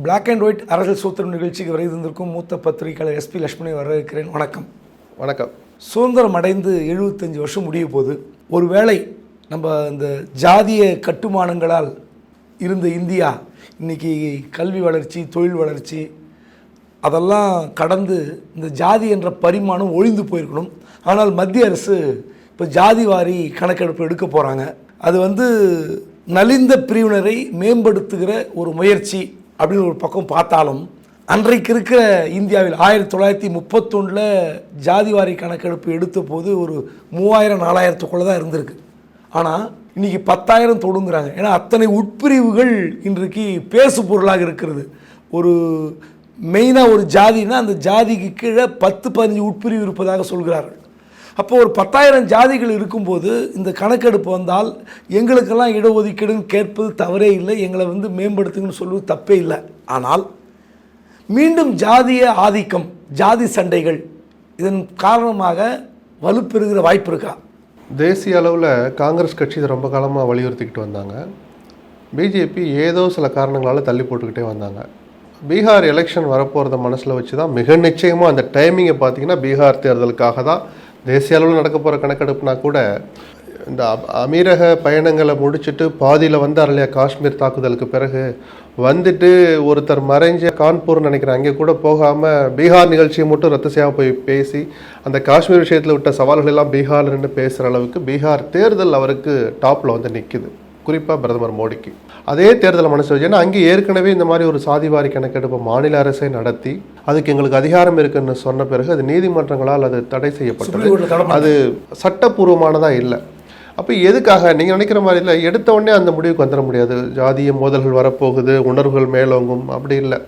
Black and white அரசியல் சூத்திரம் நிகழ்ச்சிக்கு வரை இருந்திருக்கும் மூத்த பத்திரிகையாளர் எஸ்பி லட்சுமணி வரவேற்கிறேன். வணக்கம். வணக்கம். சுதந்திரம் அடைந்து 75 வருஷம் முடிய போது, ஒருவேளை நம்ம இந்த ஜாதிய கட்டுமானங்களால் இருந்த இந்தியா இன்றைக்கி கல்வி வளர்ச்சி, தொழில் வளர்ச்சி அதெல்லாம் கடந்து இந்த ஜாதி என்ற பரிமாணம் ஒழிந்து போயிருக்கணும். ஆனால் மத்திய அரசு இப்போ ஜாதி வாரி கணக்கெடுப்பு எடுக்க போகிறாங்க. அது நலிந்த பிரிவினரை மேம்படுத்துகிற ஒரு முயற்சி அப்படின்னு ஒரு பக்கம் பார்த்தாலும், அன்றைக்கு இருக்கிற இந்தியாவில் 1931 ஜாதிவாரி கணக்கெடுப்பு எடுத்த போது ஒரு 3000-4000க்குள்ளே தான் இருந்திருக்கு. ஆனால் இன்றைக்கி 10,000 தொடுங்கிறாங்க. ஏன்னா அத்தனை உட்பிரிவுகள் இன்றைக்கு பேசு பொருளாக இருக்கிறது. ஒரு மெயினாக ஒரு ஜாதினா அந்த ஜாதிக்கு கீழே 10-15 உட்பிரிவு இருப்பதாக சொல்கிறார்கள். அப்போது ஒரு 10,000 ஜாதிகள் இருக்கும்போது இந்த கணக்கெடுப்பு வந்தால் எங்களுக்கெல்லாம் இடஒதுக்கீடுன்னு கேட்பது தவறே இல்லை, எங்களை மேம்படுத்துங்கன்னு சொல்வது தப்பே இல்லை. ஆனால் மீண்டும் ஜாதிய ஆதிக்கம், ஜாதி சண்டைகள் இதன் காரணமாக வலுப்பெறுகிற வாய்ப்பு இருக்கா? தேசிய அளவில் காங்கிரஸ் கட்சி இதை ரொம்ப காலமாக வலியுறுத்திக்கிட்டு வந்தாங்க. பிஜேபி ஏதோ சில காரணங்களால் தள்ளி போட்டுக்கிட்டே வந்தாங்க. பீகார் எலெக்ஷன் வரப்போகிறத மனசில் வச்சு தான் மிக நிச்சயமாக அந்த டைமிங்கை பார்த்திங்கன்னா பீகார் தேர்தலுக்காக தான் தேசிய அளவில் நடக்க போகிற கணக்கெடுப்புனா கூட இந்த அமீரக பயணங்களை முடிச்சுட்டு பாதியில் வந்தார் இல்லையா, காஷ்மீர் தாக்குதலுக்கு பிறகு வந்துட்டு ஒருத்தர் மறைஞ்ச கான்பூர்னு நினைக்கிறேன், அங்கே கூட போகாமல் பீகார் நிகழ்ச்சியை மட்டும் ரத்து செய்யாமல் போய் பேசி அந்த காஷ்மீர் விஷயத்தில் விட்ட சவால்கள் எல்லாம் பீகாரில் நின்று பேசுகிற அளவுக்கு பீகார் தேர்தல் அவருக்கு டாப்பில் நிற்குது, குறிப்பாக பிரதமர் மோடிக்கு. அதே தேர்தலை மனசு வச்சு, ஏன்னா அங்கே ஏற்கனவே இந்த மாதிரி ஒரு சாதிவாரி கணக்கெடுப்பு மாநில அரசை நடத்தி அதுக்கு எங்களுக்கு அதிகாரம் இருக்குன்னு சொன்ன பிறகு அது நீதிமன்றங்களால் அது தடை செய்யப்பட்டது. அது சட்டப்பூர்வமானதாக இல்லை. அப்போ எதுக்காக நீங்கள் நினைக்கிற மாதிரி இல்லை, எடுத்த உடனே அந்த முடிவுக்கு வந்துட முடியாது. ஜாதிய மோதல்கள் வரப்போகுது, உணர்வுகள் மேலோங்கும், அப்படி இல்லை.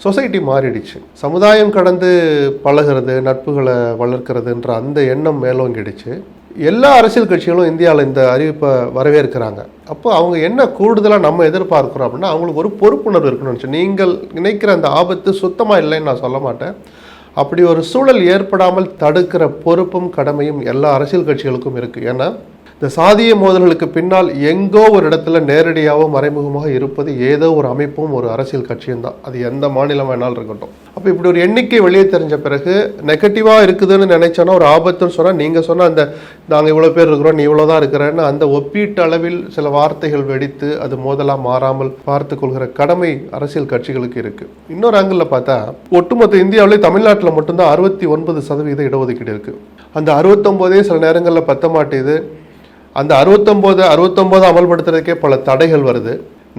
சொசைட்டி மாறிடுச்சு, சமுதாயம் கடந்து பழகிறது, நட்புகளை வளர்க்கிறதுன்ற அந்த எண்ணம் மேலோங்கிடுச்சு. எல்லா அரசியல் கட்சிகளும் இந்தியாவில் இந்த அறிவிப்பை வரவேற்கிறாங்க. அப்போ அவங்க என்ன கூடுதலாக நம்ம எதிர்பார்க்குறோம் அப்படின்னா, அவங்களுக்கு ஒரு பொறுப்புணர்வு இருக்கணும்னு நினச்சி, நீங்கள் நினைக்கிற அந்த ஆபத்து சுத்தமாக இல்லைன்னு நான் சொல்ல மாட்டேன். அப்படி ஒரு சூழல் ஏற்படாமல் தடுக்கிற பொறுப்பும் கடமையும் எல்லா அரசியல் கட்சிகளுக்கும் இருக்குது. ஏன்னா இந்த சாதிய மோதல்களுக்கு பின்னால் எங்கோ ஒரு இடத்துல நேரடியாகவோ மறைமுகமாக இருப்பது ஏதோ ஒரு அமைப்பும் ஒரு அரசியல் கட்சியும் தான், அது எந்த மாநிலம் வேணாலும் இருக்கட்டும். அப்போ இப்படி ஒரு எண்ணிக்கை வெளியே தெரிஞ்ச பிறகு நெகட்டிவாக இருக்குதுன்னு நினைச்சோன்னா ஒரு ஆபத்துன்னு சொன்னால், நீங்கள் சொன்னால் அந்த நாங்கள் இவ்வளோ பேர் இருக்கிறோம், நீ இவ்வளோ தான் இருக்கிறேன்னு அந்த ஒப்பீட்டு அளவில் சில வார்த்தைகள் வெடித்து அது மோதலாக மாறாமல் பார்த்து கொள்கிற கடமை அரசியல் கட்சிகளுக்கு இருக்குது. இன்னொரு ஆங்கிளில் பார்த்தா, ஒட்டுமொத்த இந்தியாவிலே தமிழ்நாட்டில் மட்டும்தான் 69% இடஒதுக்கீடு இருக்குது. அந்த 69 சில நேரங்களில் பத்த மாட்டேது. அந்த 69 அமல்படுத்துறதுக்கே பல தடைகள் வருது.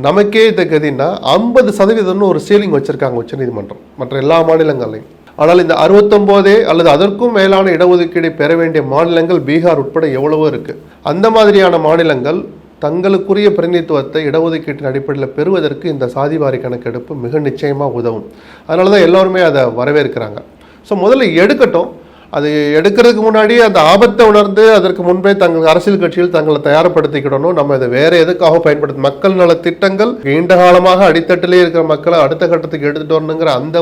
நமக்கே இந்த கதின்னா 50% ஒரு சீலிங் வச்சுருக்காங்க உச்சநீதிமன்றம் மற்ற எல்லா மாநிலங்களையும். ஆனால் இந்த 69 அல்லது அதற்கும் மேலான இடஒதுக்கீடை பெற வேண்டிய மாநிலங்கள் பீகார் உட்பட எவ்வளவோ இருக்குது. அந்த மாதிரியான மாநிலங்கள் தங்களுக்குரிய பிரதிநிதித்துவத்தை இடஒதுக்கீட்டின் அடிப்படையில் பெறுவதற்கு இந்த சாதிவாரி கணக்கெடுப்பு மிக நிச்சயமாக உதவும். அதனால தான் எல்லோருமே அதை வரவேற்கிறாங்க. ஸோ முதல்ல எடுக்கட்டும். அது எடுக்கிறதுக்கு முன்னாடி அந்த ஆபத்தை உணர்ந்து அதற்கு முன்பே தங்கள் அரசியல் கட்சியில் தங்களை தயார்படுத்திக்கிடணும். நம்ம இதை வேற எதுக்காக பயன்படுத்த, மக்கள் நல திட்டங்கள் நீண்ட காலமாக அடித்தட்டிலே இருக்கிற மக்களை அடுத்த கட்டத்துக்கு எடுத்துட்டு வரணுங்கிற அந்த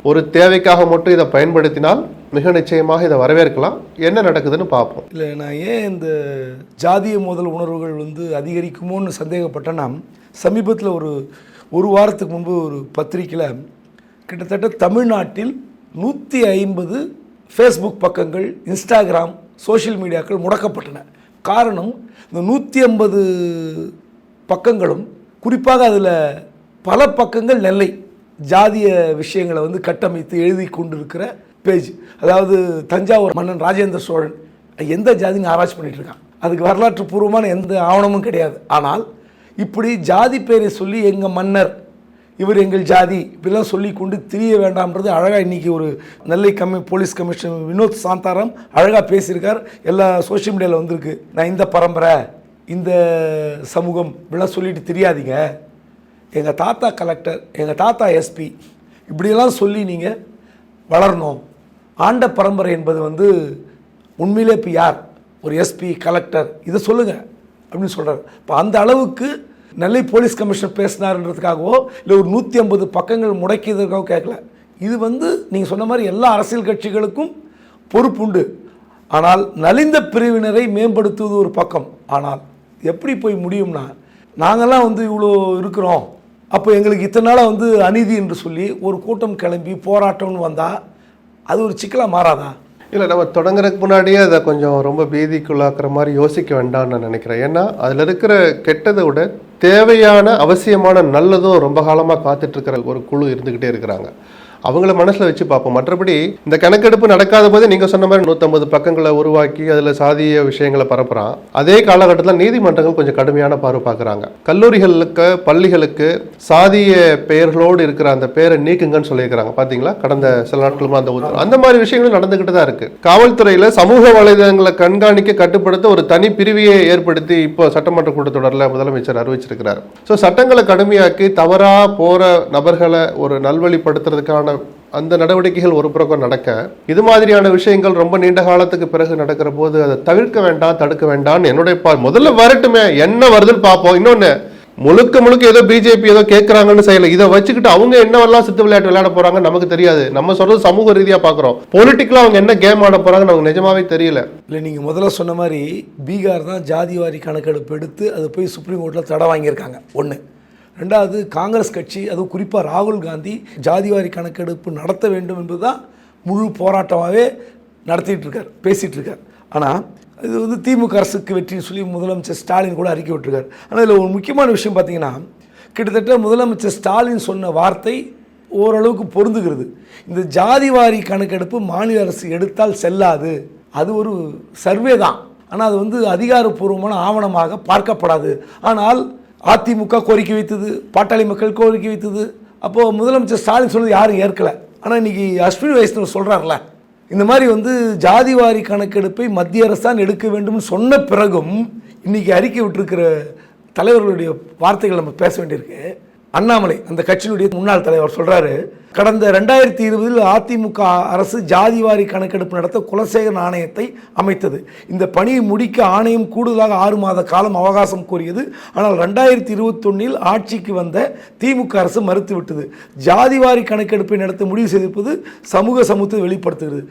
ஒரு தேவைக்காக மட்டும் இதை பயன்படுத்தினால் மிக நிச்சயமாக இதை வரவேற்கலாம். என்ன நடக்குதுன்னு பார்ப்போம். இல்லை, நான் ஏன் இந்த ஜாதிய மோதல் உணர்வுகள் அதிகரிக்குமோன்னு சந்தேகப்பட்டேன்னா, சமீபத்தில் ஒரு வாரத்துக்கு முன்பு ஒரு பத்திரிக்கையில் கிட்டத்தட்ட தமிழ்நாட்டில் 150 ஃபேஸ்புக் பக்கங்கள், இன்ஸ்டாகிராம், சோஷியல் மீடியாக்கள் முடக்கப்பட்டன. காரணம், இந்த 150 பக்கங்களும், குறிப்பாக அதில் பல பக்கங்கள் நெல்லை ஜாதிய விஷயங்களை கட்டமைத்து எழுதி கொண்டிருக்கிற பேஜ். அதாவது தஞ்சாவூர் மன்னன் ராஜேந்திர சோழன் எந்த ஜாதின்னு ஆராய்ச்சி பண்ணிட்டு இருக்கான். அதுக்கு வரலாற்று பூர்வமான எந்த ஆவணமும் கிடையாது. ஆனால் இப்படி ஜாதி பேரை சொல்லி எங்கள் மன்னர், இவர் எங்கள் ஜாதி, இப்படிலாம் சொல்லி கொண்டு திரிய வேண்டாம்ன்றது அழகாக இன்றைக்கி ஒரு நெல்லை போலீஸ் கமிஷனர் வினோத் சாந்தாராம் அழகாக பேசியிருக்கார். எல்லா சோஷியல் மீடியாவில் வந்திருக்கு. நான் இந்த பரம்பரை, இந்த சமூகம் இப்படிலாம் சொல்லிட்டு தெரியாதீங்க, எங்கள் தாத்தா கலெக்டர், எங்கள் தாத்தா எஸ்பி, இப்படியெல்லாம் சொல்லி நீங்கள் வளரணும். ஆண்ட பரம்பரை என்பது உண்மையிலே இப்போ யார், ஒரு எஸ்பி, கலெக்டர், இதை சொல்லுங்கள் அப்படின்னு சொல்கிறார். இப்போ அந்த அளவுக்கு நெல்லை போலீஸ் கமிஷனர் பேசினார்ன்றதுக்காகவோ இல்லை ஒரு 150 பக்கங்கள் முடக்கியதற்காக கேட்கல. இது நீங்கள் சொன்ன மாதிரி எல்லா அரசியல் கட்சிகளுக்கும் பொறுப்புண்டு. ஆனால் நலிந்த பிரிவினரை மேம்படுத்துவது ஒரு பக்கம். ஆனால் எப்படி போய் முடியும்னா, நாங்கள்லாம் இவ்வளோ இருக்கிறோம், அப்போ எங்களுக்கு இத்தனை நாளாக வந்து அநீதி என்று சொல்லி ஒரு கூட்டம் கிளம்பி போராட்டம்னு வந்தால் அது ஒரு சிக்கலாக மாறாதா? இல்லை, நம்ம தொடங்குறதுக்கு முன்னாடியே அதை கொஞ்சம் ரொம்ப பீதிக்குள்ளாக்குற மாதிரி யோசிக்க வேண்டாம்னு நான் நினைக்கிறேன். ஏன்னா அதில் இருக்கிற கெட்டதை விட தேவையான அவசியமான நல்லதும் ரொம்ப காலமாக காத்துட்டு இருக்கிற ஒரு குழு இருந்துக்கிட்டே இருக்கிறாங்க. அவங்கள மனசில் வச்சு பார்ப்போம். மற்றபடி இந்த கணக்கெடுப்பு நடக்காத போது நீங்கள் சொன்ன மாதிரி 150 பக்கங்களை உருவாக்கி அதில் சாதிய விஷயங்களை பரப்புறான். அதே காலகட்டத்தில் நீதிமன்றங்கள் கொஞ்சம் கடுமையான பார்வை பார்க்குறாங்க. கல்லூரிகளுக்கு பள்ளிகளுக்கு சாதிய பெயர்களோடு இருக்கிற அந்த பேரை நீக்குங்கன்னு சொல்லியிருக்கிறாங்க. பார்த்தீங்களா, கடந்த சில நாட்களுமா அந்த மாதிரி விஷயங்களும் நடந்துக்கிட்டு தான் இருக்கு. காவல்துறையில் சமூக வலைதளங்களை கண்காணிக்க கட்டுப்படுத்த ஒரு தனி பிரிவியை ஏற்படுத்தி இப்போ சட்டமன்ற கூட்டத்தொடரில் முதலமைச்சர் அறிவிச்சிருக்கிறார். ஸோ சட்டங்களை கடுமையாக்கி தவறாக போகிற நபர்களை ஒரு நல்வழிப்படுத்துறதுக்கான அந்த நடவடிக்கைகள் ஒரு புறம் நடக்க, இது மாதிரியான விஷயங்கள் ரொம்ப நீண்ட காலத்துக்கு பிறகு நடக்கிற போது அதை தவிர்க்க வேண்டாம், தடுக்க வேண்டாம்னு என்னுடைய முதல்ல வரட்டுமே, என்ன வருதுன்னு பார்ப்போம். இன்னொன்னு, முழுக்க ஏதோ பிஜேபி ஏதோ கேட்கறாங்கன்னு செய்யல. இதை வச்சுக்கிட்டு அவங்க என்னவெல்லாம் சித்து விளையாட்டு விளையாட போறாங்க நமக்கு தெரியாது. நம்ம சொல்றது சமூக ரீதியா பாக்குறோம். பொலிட்டிக்கலா அவங்க என்ன கேம் ஆட போறாங்க நமக்கு நிஜமாவே தெரியல. இல்லை, நீங்க முதல்ல சொன்ன மாதிரி பீகார் தான் ஜாதிவாரி கணக்கெடுப்பு எடுத்து அது போய் சுப்ரீம் கோர்ட்டில் தடை வாங்கியிருக்காங்க. ஒன்று. ரெண்டாவது, காங்கிரஸ் கட்சி, அதுவும் குறிப்பாக ராகுல் காந்தி ஜாதிவாரி கணக்கெடுப்பு நடத்த வேண்டும் என்பது தான் முழு போராட்டமாகவே நடத்திட்டு இருக்கார், பேசிகிட்டு இருக்கார். ஆனால் இது வந்து திமுக அரசுக்கு வெற்றின்னு சொல்லி முதலமைச்சர் ஸ்டாலின் கூட அறிக்கை விட்டுருக்கார். ஆனால் இதில் ஒரு முக்கியமான விஷயம் பார்த்தீங்கன்னா, கிட்டத்தட்ட முதலமைச்சர் ஸ்டாலின் சொன்ன வார்த்தை ஓரளவுக்கு பொருந்துகிறது. இந்த ஜாதிவாரி கணக்கெடுப்பு மாநில அரசு எடுத்தால் செல்லாது, அது ஒரு சர்வே தான், ஆனால் அது வந்து அதிகாரப்பூர்வமான ஆவணமாக பார்க்கப்படாது. ஆனால் அதிமுக கோரிக்கை வைத்தது, பாட்டாளி மக்கள் கோரிக்கை வைத்தது. அப்போது முதலமைச்சர் ஸ்டாலின் சொன்னது யாரும் ஏற்கலை. ஆனால் இன்றைக்கி அஸ்வினி வைஷ்ணவ் சொல்கிறார்ல, இந்த மாதிரி வந்து ஜாதிவாரி கணக்கெடுப்பை மத்திய அரசு தான் எடுக்க வேண்டும்னு சொன்ன பிறகும் இன்றைக்கி அறிக்கை விட்டுருக்கிற தலைவர்களுடைய வார்த்தைகள் நம்ம பேச வேண்டியிருக்கு. அண்ணாமலை, அந்த கட்சியினுடைய முன்னாள் தலைவர், சொல்கிறாரு, கடந்த 2020 அதிமுக அரசு ஜாதிவாரி கணக்கெடுப்பு நடத்த குலசேகரன் ஆணையத்தை அமைத்தது. இந்த பணியை முடிக்க ஆணையம் கூடுதலாக 6 மாத காலம் அவகாசம் கோரியது. ஆனால் 2021 ஆட்சிக்கு வந்த திமுக அரசு மறுத்துவிட்டது. ஜாதிவாரி கணக்கெடுப்பை நடத்த முடிவு செய்திருப்பது சமூக சமூகத்தை வெளிப்படுத்துகிறது.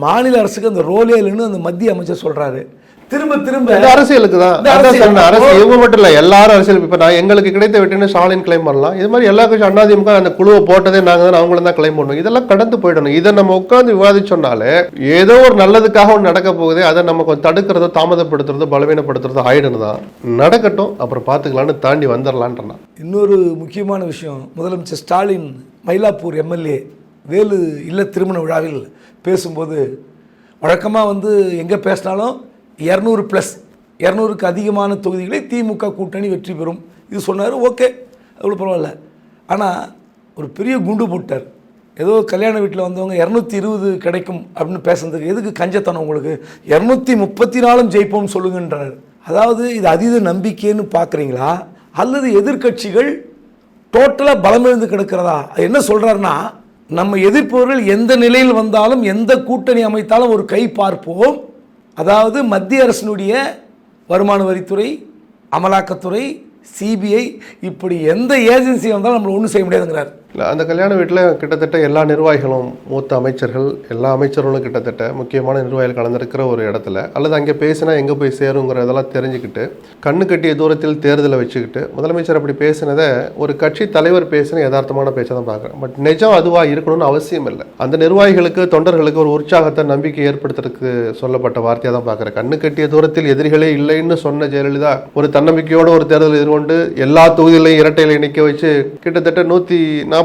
மாநில அரசுக்கு அந்த ரோலே இல்லைன்னு அந்த மத்திய அமைச்சர் சொல்றாரு. திரும்ப திரும்ப அரசியலுக்கு தான் அரசு இவங்க மட்டும் இல்ல, எல்லாரும் அரசியல். இப்ப நான் எங்களுக்கு கிடைத்த வெற்றின்னு ஸ்டாலின் கிளைம் பண்ணலாம். இது மாதிரி எல்லா கட்சி அதிமுக அந்த குழுவை போட்டதே நாங்க தான், அவங்களும் தான் கிளைம் பண்ணுவோம். இதெல்லாம் கடந்து போயிடணும். இதை நம்ம உட்கார்ந்து விவாதிச்சோம்னாலே ஏதோ ஒரு நல்லதுக்காக ஒன்று நடக்க போகுது, அதை நம்ம கொஞ்சம் தடுக்கிறதோ தாமதப்படுத்துறதோ பலவீனப்படுத்துறதோ ஆயிடுன்னு தான். நடக்கட்டும், அப்புறம் பார்த்துக்கலான்னு தாண்டி வந்துடலான்றான். இன்னொரு முக்கியமான விஷயம், முதலமைச்சர் ஸ்டாலின் மயிலாப்பூர் எம்எல்ஏ வேலு இல்ல திருமண விழாவில் பேசும்போது வழக்கமாக வந்து எங்கே பேசினாலும் 200+200க்கு அதிகமான தொகுதிகளை திமுக கூட்டணி வெற்றி பெறும் இது சொன்னார். ஓகே, அவ்வளோ பரவாயில்ல. ஆனால் ஒரு பெரிய குண்டு போட்டார். ஏதோ கல்யாண வீட்டில் வந்தவங்க 220 கிடைக்கும் அப்படின்னு பேசுறதுக்கு எதுக்கு கஞ்சத்தனம் உங்களுக்கு? 234 ஜெயிப்போம்னு சொல்லுங்கன்றார். அதாவது இது அதீத நம்பிக்கைன்னு பார்க்குறீங்களா, அல்லது எதிர்கட்சிகள் டோட்டலாக பலமிழந்து கிடக்கிறதா? என்ன சொல்கிறாருன்னா, நம்ம எதிர்ப்பவர்கள் எந்த நிலையில் வந்தாலும் எந்த கூட்டணி அமைத்தாலும் ஒரு கை பார்ப்போம். அதாவது மத்திய அரசினுடைய வருமான வரித்துறை, அமலாக்கத்துறை, சிபிஐ, இப்படி எந்த ஏஜென்சி வந்தாலும் நம்மளை ஒன்றும் செய்ய முடியாதுங்கிறார். இல்லை, அந்த கல்யாண வீட்டில் கிட்டத்தட்ட எல்லா நிர்வாகிகளும், மூத்த அமைச்சர்கள், எல்லா அமைச்சர்களும் கிட்டத்தட்ட முக்கியமான நிர்வாகிகள் கலந்துருக்கிற ஒரு இடத்துல, அல்லது அங்கே பேசினா எங்கே போய் சேருங்கிறதெல்லாம் தெரிஞ்சுக்கிட்டு, கண்ணு கட்டிய தூரத்தில் தேர்தலை வச்சுக்கிட்டு முதலமைச்சர் அப்படி பேசினதை ஒரு கட்சி தலைவர் பேசின யதார்த்தமான பேச்சை தான் பார்க்குறேன். பட் நிஜம் அதுவாக இருக்கணும்னு அவசியம் இல்லை. அந்த நிர்வாகிகளுக்கு, தொண்டர்களுக்கு ஒரு உற்சாகத்தை, நம்பிக்கை ஏற்படுத்துறதுக்கு சொல்லப்பட்ட வார்த்தையாக தான் பார்க்குறேன். கண்ணு கட்டிய தூரத்தில் எதிரிகளே இல்லைன்னு சொன்ன ஜெயலலிதா ஒரு தன்னம்பிக்கையோட ஒரு தேர்தல் எதிர்கொண்டு எல்லா தொகுதிகளையும் இரட்டையில நிற்க வச்சு கிட்டத்தட்ட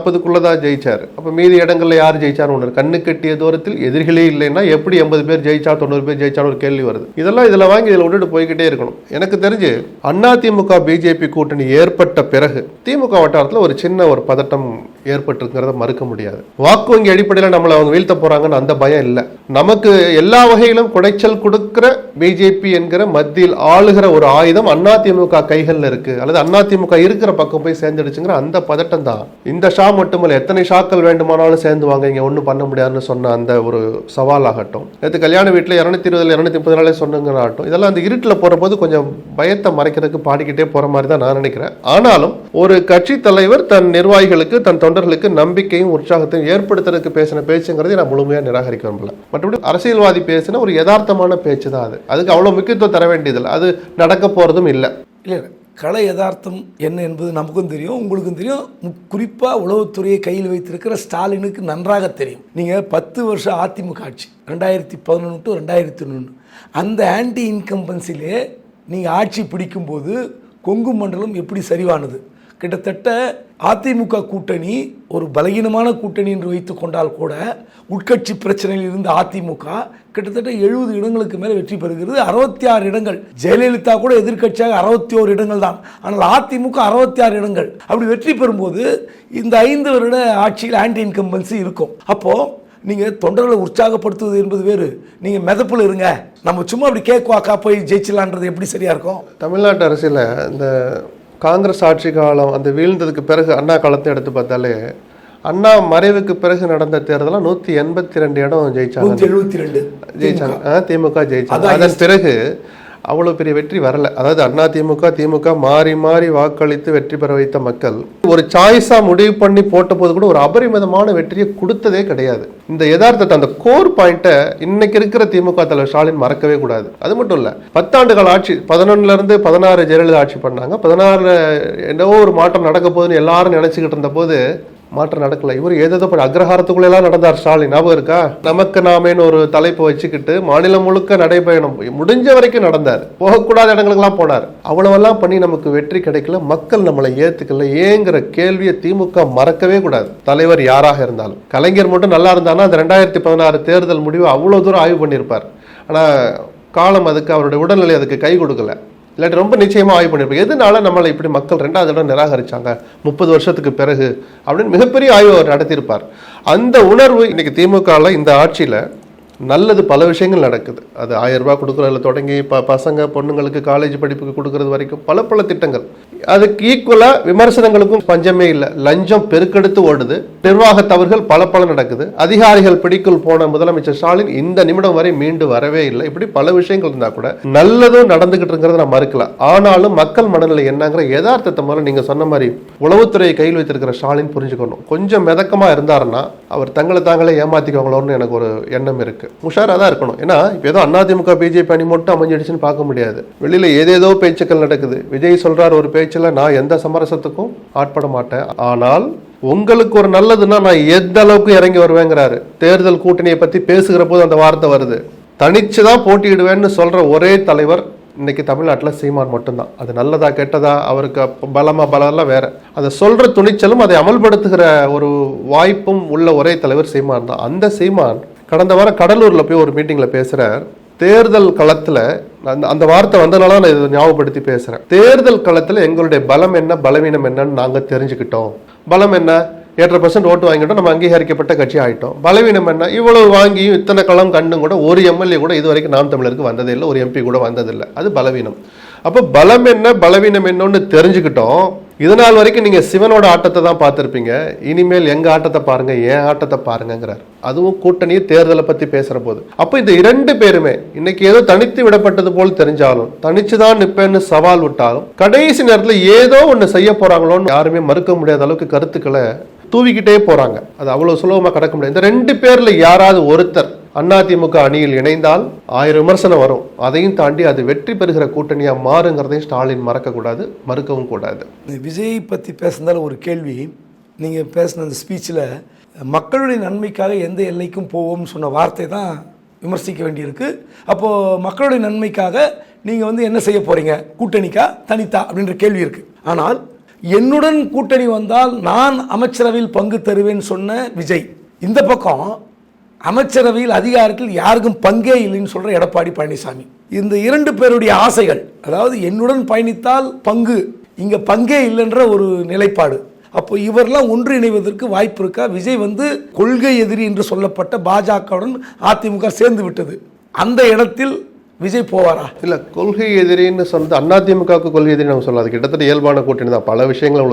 140க்குள்ளதான் ஜெயிச்சார். அப்ப மீதி இடங்கள்ல யார் ஜெயிச்சார்? ஒன்று, கண்ணு கட்டிய தூரத்தில் எதிரிகளே இல்லைன்னா எப்படி 80 பேர் ஜெயிச்சா 90 பேர் ஜெயிச்சான்னு ஒரு கேள்வி வருது. இதெல்லாம் இதுல வாங்கி இதில் விட்டுட்டு போய்கிட்டே இருக்கணும். எனக்கு தெரிஞ்சு அதிமுக பிஜேபி கூட்டணி ஏற்பட்ட பிறகு திமுக வட்டாரத்தில் ஒரு சின்ன ஒரு பதட்டம் ஏற்பட்டிருக்கிறத மறுக்க முடியாது. வாக்கு வங்கி அடிப்படையில் நம்மளை அவங்க வீழ்த்த போறாங்கன்னு அந்த பயம் இல்லை. நமக்கு எல்லா வகையிலும் குடைச்சல் கொடுக்கிற பிஜேபி என்கிற மத்தியில் ஆளுகிற ஒரு ஆயுதம் அதிமுக கைகள்ல இருக்கு, அல்லது அதிமுக இருக்கிற பக்கம் போய் சேர்ந்துடுச்சுங்கிற அந்த பதட்டம் தான். இந்த ஷா மட்டுமல்ல, எத்தனை ஷாக்கள் வேண்டுமானாலும் சேர்ந்து வாங்க, இங்க ஒன்றும் பண்ண முடியாதுன்னு சொன்ன அந்த ஒரு சவால் ஆகட்டும், நேற்று கல்யாண வீட்டில் 220 230 சொன்னங்களாகட்டும், இதெல்லாம் அந்த இருட்டில் போற போது கொஞ்சம் பயத்தை மறைக்கிறதுக்கு பாடிக்கிட்டே போற மாதிரி தான் நான் நினைக்கிறேன். ஆனாலும் ஒரு கட்சி தலைவர் தன் நிர்வாகிகளுக்கு, தன் தொண்டர்களுக்கு நம்பிக்கையும் உற்சாகத்தையும் ஏற்படுத்துறதுக்கு பேசின பேச்சுங்கிறதை நான் முழுமையாக நிராகரிக்க விரும்பல. மற்றபடி அரசியல்வாதி பேசின ஒரு யதார்த்தமான பேச்சு தான் அது. அதுக்கு அவ்வளோ முக்கியத்துவம் தர வேண்டியதில்லை. அது நடக்க போறதும் இல்லை. இல்லை, கள யதார்த்தம் என்ன என்பது நமக்கும் தெரியும், உங்களுக்கும் தெரியும். குறிப்பாக உளவுத்துறையை கையில் வைத்திருக்கிற ஸ்டாலினுக்கு நன்றாக தெரியும். நீங்கள் 10 வருஷம் அதிமுக ஆட்சி 2011 to 2001 அந்த ஆன்டி இன்கம்பன்சிலே நீங்கள் ஆட்சி பிடிக்கும்போது கொங்கு மண்டலம் எப்படி சரிவானது? கிட்டத்தட்ட அதிமுக கூட்டணி ஒரு பலகீனமான கூட்டணி என்று வைத்து கொண்டால் கூட உட்கட்சி பிரச்சனையில் இருந்த அதிமுக கிட்டத்தட்ட 70 இடங்களுக்கு மேலே வெற்றி பெறுகிறது. 66 இடங்கள். ஜெயலலிதா கூட எதிர்க்கட்சியாக 61 இடங்கள் தான். ஆனால் அதிமுக 66 இடங்கள். அப்படி வெற்றி பெறும்போது இந்த 5 வருட ஆட்சியில் ஆன்டி இன்கம்பன்சி இருக்கும். அப்போது நீங்கள் தொண்டர்களை உற்சாகப்படுத்துவது என்பது வேறு, நீங்கள் மிதப்பில் இருங்க, நம்ம சும்மா அப்படி கேக் வாக்கா போய் ஜெயிச்சலான்றது எப்படி சரியாக இருக்கும்? தமிழ்நாட்டு அரசியல் இந்த காங்கிரஸ் ஆட்சி காலம் அந்த வீழ்ந்ததுக்கு பிறகு அண்ணா காலத்தை எடுத்து பார்த்தாலே அண்ணா மறைவுக்கு பிறகு நடந்த தேர்தலாம் 182 இடம் ஜெயிச்சாங்க. 172 ஜெயிச்சாங்க, திமுக ஜெயிச்சாங்க. அதன் பிறகு அவ்வளோ பெரிய வெற்றி வரல. அதாவது அண்ணா திமுக மாறி மாறி வாக்களித்து வெற்றி பெற வைத்த மக்கள் ஒரு சாய்ஸாக முடிவு பண்ணி போட்ட போது கூட ஒரு அபரிமிதமான வெற்றியை கொடுத்ததே கிடையாது. இந்த யதார்த்தத்தை, அந்த கோர் பாயிண்ட்டை இன்னைக்கு இருக்கிற திமுக தலைவர் ஸ்டாலின் மறக்கவே கூடாது. அது மட்டும் இல்லை, 10 ஆண்டுகள் ஆட்சி, 11லேருந்து 16 ஜெயலலிதா ஆட்சி பண்ணாங்க. 16 என்னவோ ஒரு மாற்றம் நடக்க போகுதுன்னு எல்லாரும் நினைச்சுக்கிட்டு இருந்த போது மாற்றம் நடக்கல. இவர் ஏதோ அக்ரஹாரத்துக்குள்ளெல்லாம் நடந்தார் ஸ்டாலின், ஞாபகம் இருக்கா? நமக்கு நாமேன்னு ஒரு தலைப்பை வச்சுக்கிட்டு மாநிலம் முழுக்க நடைபயணம் முடிஞ்ச வரைக்கும் நடந்தார். போகக்கூடாத இடங்களுக்கெல்லாம் போனார். அவ்வளவெல்லாம் பண்ணி நமக்கு வெற்றி கிடைக்கல, மக்கள் நம்மளை ஏத்துக்கல ஏங்கிற கேள்வியை திமுக மறக்கவே கூடாது. தலைவர் யாராக இருந்தாலும். கலைஞர் மட்டும் நல்லா இருந்தானா அந்த 2016 தேர்தல் முடிவு அவ்வளோ தூரம் ஆய்வு பண்ணியிருப்பார். ஆனால் காலம் அதுக்கு, அவருடைய உடல்நிலை அதுக்கு கை கொடுக்கல. இல்லாட்டி ரொம்ப நிச்சயமாக ஆய்வு பண்ணியிருப்பாங்க. எதனால நம்மளை இப்படி மக்கள் 2வது இடம் நிராகரிச்சாங்க 30 வருஷத்துக்கு பிறகு அப்படின்னு மிகப்பெரிய ஆய்வு அவர் நடத்தியிருப்பார். அந்த உணர்வு இன்னைக்கு திமுகவில் இந்த ஆட்சியில் நல்லது பல விஷயங்கள் நடக்குது. அது 1000 ரூபாய் கொடுக்குறதுல தொடங்கி பசங்க பொண்ணுங்களுக்கு காலேஜ் படிப்புக்கு கொடுக்கறது வரைக்கும் பல திட்டங்கள். அதுக்கு ஈக்குவலாக விமர்சனங்களுக்கும் பஞ்சமே இல்லை. லஞ்சம் பெருக்கெடுத்து ஓடுது, நிர்வாக தவறுகள் பல நடக்குது, அதிகாரிகள் பிடிக்குள் போன முதலமைச்சர் ஸ்டாலின் இந்த நிமிடம் வரை மீண்டு வரவே இல்லை. இப்படி பல விஷயங்கள் இருந்தால் கூட நல்லதும் நடந்துகிட்டு இருக்கிறத நான் மறுக்கலாம். ஆனாலும் மக்கள் மனநிலை என்னங்கிற யதார்த்தத்தை முதல்ல நீங்க சொன்ன மாதிரி உளவுத்துறையை கையில் வைத்திருக்கிற ஸ்டாலின் புரிஞ்சுக்கணும். கொஞ்சம் மிதக்கமா இருந்தாருன்னா அவர் தங்களை தாங்களே ஏமாத்திக்கவங்களோன்னு எனக்கு ஒரு எண்ணம் இருக்கு. உஷாரா தான் இருக்கணும். ஏன்னா இப்போ ஏதோ அதிமுக பிஜேபி அணி மட்டும் அமைஞ்சிடுச்சுன்னு பார்க்க முடியாது. வெளியில ஏதேதோ பேச்சுக்கள் நடக்குது. விஜய் சொல்றார் ஒரு பேச்சுல, நான் எந்த சமரசத்துக்கும் ஆட்பட மாட்டேன், ஆனால் உங்களுக்கு ஒரு நல்லதுன்னா நான் எந்த அளவுக்கு இறங்கி வருவேங்கிறாரு. தேர்தல் கூட்டணியை பத்தி பேசுகிற போது அந்த வார்த்தை வருது. தனிச்சுதான் போட்டியிடுவேன்னு சொல்ற ஒரே தலைவர் இன்னைக்கு தமிழ்நாட்டில் சீமான் மட்டும்தான். அது நல்லதா கெட்டதா, அவருக்கு பலம்லாம் வேற. அதை சொல்ற துணிச்சலும் அதை அமல்படுத்துகிற ஒரு வாய்ப்பும் உள்ள ஒரே தலைவர் சீமான் தான். அந்த சீமான் கடந்த வாரம் கடலூர்ல போய் ஒரு மீட்டிங்ல பேசுறார். தேர்தல் களத்துல அந்த வார்த்தை வந்தனால நான் இதை ஞாபகப்படுத்தி பேசுறேன். தேர்தல் களத்துல எங்களுடைய பலம் என்ன பலவீனம் என்னன்னு நாங்க தெரிஞ்சுக்கிட்டோம். பலம் என்ன? 8% ஓட்டு வாங்கிட்டோம், நம்ம அங்கீகரிக்கப்பட்ட கட்சி ஆயிட்டோம். பலவீனம் என்ன? இவ்வளவு வாங்கியும் இத்தனை களம் கண்டும் கூட ஒரு எம்எல்ஏ கூட இது வரைக்கும் நாம் தமிழருக்கு வந்ததே இல்லை, ஒரு எம்பி கூட வந்ததில்லை. அது பலவீனம். அப்போ பலம் என்ன பலவீனம் என்னன்னு தெரிஞ்சுக்கிட்டோம். இதனால் வரைக்கும் நீங்க சிவனோட ஆட்டத்தை தான் பார்த்திருப்பீங்க. இனிமேல் எங்க ஆட்டத்தை பாருங்க, என் ஆட்டத்தை பாருங்கிறார். அதுவும் கூட்டணி தேர்தலை பத்தி பேசுற போது. அப்ப இந்த 2 பேருமே இன்னைக்கு ஏதோ தனித்து விடப்பட்டது போல் தெரிஞ்சாலும், தனிச்சுதான் நிப்பேன்னு சவால் விட்டாலும், கடைசி நேரத்தில் ஏதோ ஒண்ணு செய்ய போறாங்களோன்னு யாருமே மறுக்க முடியாத அளவுக்கு கருத்துக்களை தூவிக்கிட்டே போறாங்க. அது அவ்வளவு சுலபமா கடக்க முடியாது. இந்த 2 பேர்ல யாராவது ஒருத்தர் அதிமுக அணியில் இணைந்தால் 1000 விமர்சனம் வரும். அதையும் தாண்டி அது வெற்றி பெறுகிற கூட்டணியா மாறுங்கிறதையும் ஸ்டாலின் மறக்க கூடாது, மறுக்கவும் கூடாது. விஜய் பத்தி பேசினால ஒரு கேள்வி, நீங்க பேசின அந்த ஸ்பீச்சில் மக்களுடைய நன்மைக்காக எந்த எல்லைக்கும் போவோம்னு சொன்ன வார்த்தை தான் விமர்சிக்க வேண்டியிருக்கு. அப்போ மக்களுடைய நன்மைக்காக நீங்க என்ன செய்ய போறீங்க, கூட்டணிக்கா தனித்தா அப்படின்ற கேள்வி இருக்கு. ஆனால் என்னுடன் கூட்டணி வந்தால் நான் அமைச்சரவையில் பங்கு தருவேன்னு சொன்ன விஜய், இந்த பக்கம் அமைச்சரவையில் அதிகாரத்தில் யாருக்கும் பங்கே இல்லைன்னு சொல்ற எடப்பாடி பழனிசாமி. இந்த 2 பேருடைய ஆசைகள், அதாவது என்னுடன் பயணித்தால் பங்கு, இங்க பங்கே இல்லைன்ற ஒரு நிலைப்பாடு. அப்போ இவரெல்லாம் ஒன்றிணைவதற்கு வாய்ப்பு இருக்கா? விஜய் கொள்கை எதிரி என்று சொல்லப்பட்ட பாஜகவுடன் அதிமுக சேர்ந்து விட்டது. அந்த இடத்தில் விஜய் போவாரா? இல்ல, கொள்கை எதிரின்னு சொன்னது அதிமுகவுக்கு கொள்கை எதிரி நம்ம சொல்லாது. கிட்டத்தட்ட இயல்பான கூட்டணி தான். பல விஷயங்களை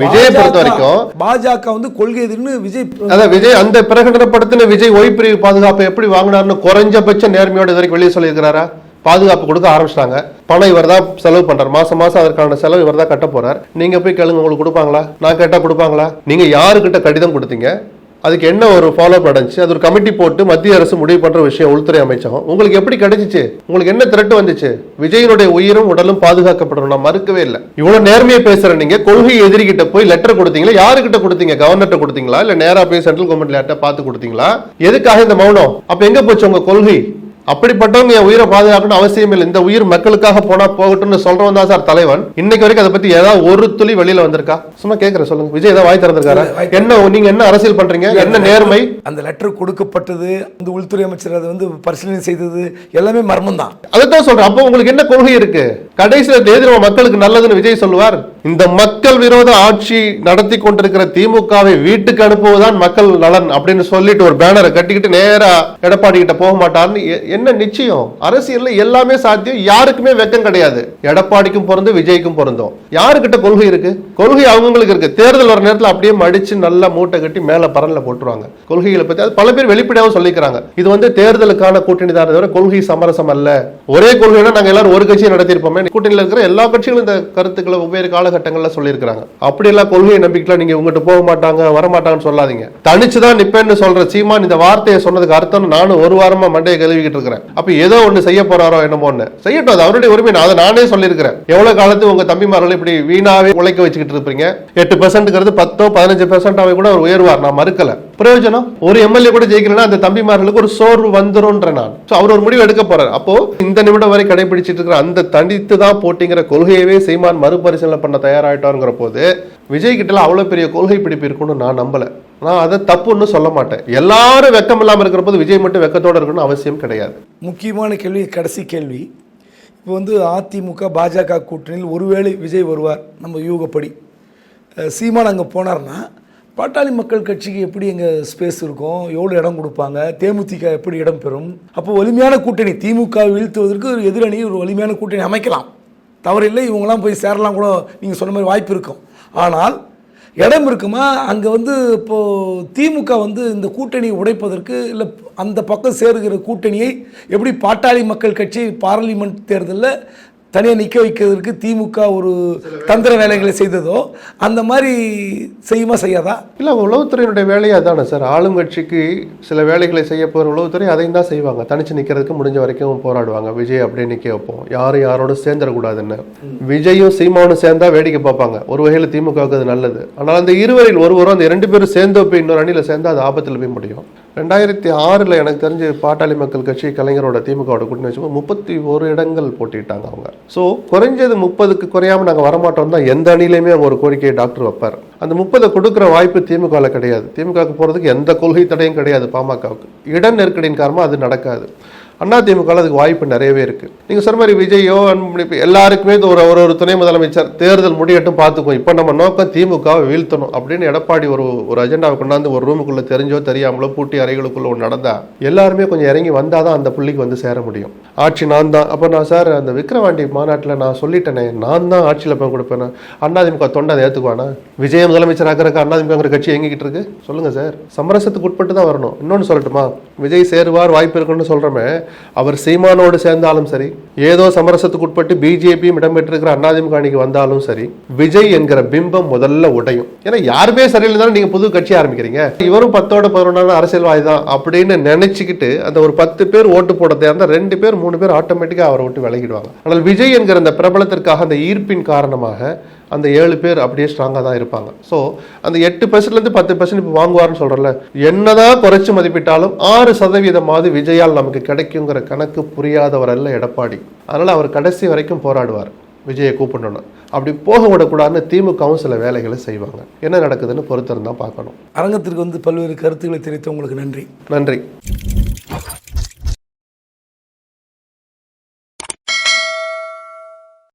விஜயை பொறுத்த வரைக்கும் பாஜக கொள்கை எதிரின்னு விஜய், அதான் விஜய் அந்த பிரகடனப்படுத்தின விஜய் ஓய்வு பிரிவு பாதுகாப்பை எப்படி வாங்கினார்னு குறைஞ்சபட்ச நேர்மையோட இது வரைக்கும் வெளியே சொல்லியிருக்கிறாரா? பாதுகாப்பு கொடுக்க ஆரம்பிச்சிட்டாங்க. பணம் இவர் தான் செலவு பண்றாரு, மாசம் அதற்கான செலவு இவர் தான் கட்ட போறார். நீங்க போய் கேளுங்க, உங்களுக்கு கொடுப்பாங்களா? நான் கேட்டா கொடுப்பாங்களா? நீங்க யாருக்கிட்ட கடிதம் கொடுத்தீங்க? அதுக்கு என்ன ஒரு ஃபாலோ நடந்துச்சு, அது ஒரு கமிட்டி போட்டு மத்திய அரசு முடிவு பண்ற விஷயம் உள்துறை அமைச்சகம். உங்களுக்கு எப்படி கிடைச்சிச்சு? உங்களுக்கு என்ன த்ரெட் வந்துச்சு? விஜயனுடைய உயிரும் உடலும் பாதுகாக்கப்படணும், நான் மறுக்கவே இல்லை. இவ்வளவு நேர்மையா பேசுற நீங்க கொள்கை எதிரிகிட்ட போய் லெட்டர் கொடுத்தீங்களா? யாருக்கிட்ட கொடுத்தீங்க? கவர்னர்ட்ட கொடுத்தீங்களா இல்ல நேரா போய் சென்ட்ரல் கவர்மெண்ட் லெட்டர் பார்த்து கொடுத்தீங்களா? எதுக்காக இந்த மௌனம்? அப்ப எங்க போச்சு உங்க கொள்கை? அப்படிப்பட்டவங்க என் உயிரை பாதுகாக்கணும் அவசியம் இல்லை, இந்த உயிர் மக்களுக்காக போனா போகட்டும்னு சொல்றவன் தான் சார் தலைவன். இன்னைக்கு வரைக்கும் அதை பத்தி ஏதாவது ஒரு துளி வெளியில வந்திருக்கா? சும்மா கேட்கறேன், சொல்லுங்க. விஜய் ஏதாவது வாய் திறந்திருக்காரு? என்ன நீங்க என்ன அரசியல் பண்றீங்க? என்ன நேர்மை? அந்த லெட்டர் கொடுக்கப்பட்டது, இந்த உள்துறை அமைச்சர் அதை வந்து பரிசீலனை செய்தது எல்லாமே மர்மம் தான். அதைத்தான் சொல்றேன். அப்போ உங்களுக்கு என்ன கொள்கை இருக்கு? கடைசியில தேர்தல் மக்களுக்கு நல்லதுன்னு விஜய் சொல்லுவார். இந்த மக்கள் விரோத ஆட்சி நடத்தி கொண்டிருக்கிற திமுகவை வீட்டுக்கு அனுப்புவதுதான் மக்கள் நலன் அப்படின்னு சொல்லிட்டு ஒரு பேனரை கட்டிக்கிட்டு நேரா எடப்பாடி கிட்ட போக மாட்டார்னு என்ன நிச்சயம்? அரசியல்ல எல்லாமே சாத்தியம், யாருக்குமே வெக்கம் கிடையாது. எடப்பாடிக்கும் பொருந்தும், விஜய்க்கும் பொருந்தும். யாருக்கிட்ட கொள்கை இருக்கு? கொள்கை அவங்களுக்கு இருக்கு. தேர்தல் வர நேரத்தில் அப்படியே மடிச்சு நல்லா மூட்டை கட்டி மேல பரன்ல போட்டுருவாங்க கொள்கைகளை பத்தி. அது பல பேர் வெளிப்படையாகவும் சொல்லிக்கிறாங்க. இது வந்து தேர்தலுக்கான கூட்டணி தான், தவிர கொள்கை சமரசம் அல்ல. ஒரே கொள்கைனா நாங்க எல்லாரும் ஒரு கட்சியை நடத்திருப்போமே. கூட்டணியில் இருக்கிற எல்லா கட்சிகளும் இந்த கருத்துக்களை வெவ்வேறு காலகட்டங்கள்ல சொல்லியிருக்காங்க. அப்படி எல்லாம் கொள்கை நம்பிக்கைலாம் நீங்க உங்ககிட்ட போக மாட்டாங்க வரமாட்டாங்கன்னு சொல்லாதீங்க. தனிச்சுதான் நிப்பேன்னு சொல்ற சீமான் இந்த வார்த்தையை சொன்னதுக்கு அர்த்தம் நானும் ஒரு வாரமா மண்டையை கழுவிக்கிட்டு இருக்கிறேன். அப்ப ஏதோ ஒண்ணு செய்ய போறாரோ என்னமோன்னு. செய்யட்டும், அது அவருடைய உரிமை. அதை நானே சொல்லியிருக்கிறேன். எவ்வளவு காலத்து உங்க தம்பிமார்கள் இப்படி வீணாவே உழைக்க வச்சுக்கிட்டு இருப்பீங்க? 8% 10-15% கூட அவர் உயர்வார், நான் மறுக்கல. பிரயோஜனம் ஒரு எம்எல்ஏ கூட ஜெயிக்கலன்னா அந்த தம்பிமார்களுக்கு ஒரு சோர்வு வந்துரும்ன்ற நான். அவர் ஒரு முடிவு எடுக்க போறாரு. அப்போ இந்த நிமிடம் வரை கடைபிடிச்சிட்டு இருக்கிற அந்த தனித்து தான் போட்டிங்கிற கொள்கையவே சீமான் மறுபரிசீலனை பண்ண தயாராயிட்டாருங்கிற போது விஜய் கிட்ட அவ்வளவு பெரிய கொள்கை பிடிப்பு இருக்குன்னு நான் நம்பல. நான் அதை தப்புன்னு சொல்ல மாட்டேன். எல்லாரும் வெக்கம் இல்லாம இருக்கிற போது விஜய் மட்டும் வெக்கத்தோட இருக்கணும்னு அவசியம் கிடையாது. முக்கியமான கேள்வி, கடைசி கேள்வி. இப்போ வந்து அதிமுக பாஜக கூட்டணியில் ஒருவேளை விஜய் வருவார் நம்ம யூகப்படி, சீமான் அங்கே போனார்னா பாட்டாளி மக்கள் கட்சிக்கு எப்படி எங்கே ஸ்பேஸ் இருக்கும், எவ்வளோ இடம் கொடுப்பாங்க, தேமுதிக எப்படி இடம் பெறும்? அப்போ வலிமையான கூட்டணி, திமுக வீழ்த்துவதற்கு ஒரு எதிரணி ஒரு வலிமையான கூட்டணி அமைக்கலாம், தவறில்லை. இவங்கெல்லாம் போய் சேரலாம் கூட, நீங்கள் சொன்ன மாதிரி வாய்ப்பு இருக்கும். ஆனால் இடம் இருக்குமா? அங்கே வந்து இப்போது திமுக வந்து இந்த கூட்டணியை உடைப்பதற்கு, இல்லை அந்த பக்கம் சேருகிற கூட்டணியை எப்படி பாட்டாளி மக்கள் கட்சி பார்லிமெண்ட் தேர்தலில் தனியாக நிற்க வைக்கிறதுக்கு திமுக ஒரு தந்திர வேலைகளை செய்ததோ அந்த மாதிரி செய்யுமா செய்யாதா? இல்லை, உளவுத்துறையினுடைய வேலையை அதானே சார். ஆளும் கட்சிக்கு சில வேலைகளை செய்ய போகிற உளவுத்துறை அதையும் தான் செய்வாங்க. தனிச்சு நிற்கிறதுக்கு முடிஞ்ச வரைக்கும் போராடுவாங்க. விஜய் அப்படியே நிற்க வைப்போம், யாரும் யாரோட சேர்ந்துடக்கூடாதுன்னு. விஜயும் சீமானும் சேர்ந்தா வேடிக்கை பார்ப்பாங்க. ஒரு வகையில் திமுகவுக்கு அது நல்லது. ஆனால் அந்த இருவரில் ஒருவரும் அந்த 2 பேரும் சேர்ந்து போய் இன்னொரு அணியில் சேர்ந்து அது ஆபத்தில் போய் முடியும். 2006 எனக்கு தெரிஞ்சு பாட்டாளி மக்கள் கட்சி கலைஞரோட திமுகவோட கூட்டணி வச்சு 31 இடங்கள் போட்டிட்டாங்க அவங்க. ஸோ குறைஞ்சது 30க்கு குறையாம நாங்கள் வரமாட்டோம் தான் எந்த அணிலையுமே அவங்க ஒரு கோரிக்கையை டாக்டர் வைப்பார். அந்த 30 கொடுக்குற வாய்ப்பு திமுகவில் கிடையாது. திமுகவுக்கு போகிறதுக்கு எந்த கொள்கை தடையும் கிடையாது. பாமகவுக்கு இட நெருக்கடியின் காரணமாக அது நடக்காது. அதிமுக அதுக்கு வாய்ப்பு நிறையவே இருக்கு. நீங்க சொன்ன மாதிரி விஜயோ எல்லாருக்குமே ஒரு துணை முதலமைச்சர் தேர்தல் முடியட்டும் பார்த்துக்குவோம், இப்போ நம்ம நோக்கம் திமுகவை வீழ்த்தணும் அப்படின்னு எடப்பாடி ஒரு அஜெண்டாவை கொண்டாந்து ஒரு ரூமுக்குள்ள தெரிஞ்சோ தெரியாமலோ பூட்டி அறைகளுக்குள்ள ஒன்று நடந்தா எல்லாருமே கொஞ்சம் இறங்கி வந்தாதான் அந்த புள்ளிக்கு வந்து சேர முடியும். ஆட்சி நான் தான். அப்போ நான் சார் அந்த விக்கிரவாண்டி மாநாட்டில் நான் சொல்லிட்டேனே, நான் தான் ஆட்சியில் போய் கொடுப்பேன். அதிமுக தொண்டை அதை ஏற்றுக்குவானா? விஜய் முதலமைச்சர் ஆகிறக்கு அதிமுக கட்சி எங்கிட்டு இருக்கு சொல்லுங்க சார். சமரசத்துக்கு உட்பட்டு தான் வரணும். இன்னொன்று சொல்லட்டுமா, விஜய் சேருவார் வாய்ப்பு இருக்குன்னு சொல்றமே, அவர் சீமானோடு சேர்ந்தாலும் சரி, ஏதோ சமரசத்துக்கு உட்பட்டு பிஜேபியும் இடம்பெற்றிருக்கிற அதிமுக அணிக்கு வந்தாலும் சரி, விஜய் என்கிற பிம்பம் முதல்ல உடையும். ஏன்னா யாருமே சரியில்லைனாலும் நீங்க புது கட்சி ஆரம்பிக்கிறீங்க, இவரும் 10-11 அரசியல்வாதி தான் அப்படின்னு நினைச்சுக்கிட்டு அந்த ஒரு 10 பேர் ஓட்டு போட தேர்ந்தா 2 பேர் 3 பேர் ஆட்டோமேட்டிக்கா அவரை விட்டு விலகிடுவாங்க. ஆனால் விஜய் என்கிற அந்த பிரபலத்திற்காக அந்த ஈர்ப்பின் காரணமாக அந்த 7 பேர் அப்படியே ஸ்ட்ராங்காக தான் இருப்பாங்க. ஸோ அந்த 8%லேருந்து 10% இப்போ வாங்குவார்னு சொல்கிறல, என்னதான் குறைச்சி மதிப்பிட்டாலும் 6% விஜயால் நமக்கு கிடைக்குங்கிற கணக்கு புரியாதவர் அல்ல எடப்பாடி. அதனால் அவர் கடைசி வரைக்கும் போராடுவார் விஜயை கூப்பிடணும். அப்படி போக விடக்கூடாதுன்னு திமுகவும் சில வேலைகளை செய்வாங்க. என்ன நடக்குதுன்னு பொறுத்திருந்தா பார்க்கணும். அரங்கத்திற்கு வந்து பல்வேறு கருத்துக்களை தெரிவித்த உங்களுக்கு நன்றி. நன்றி.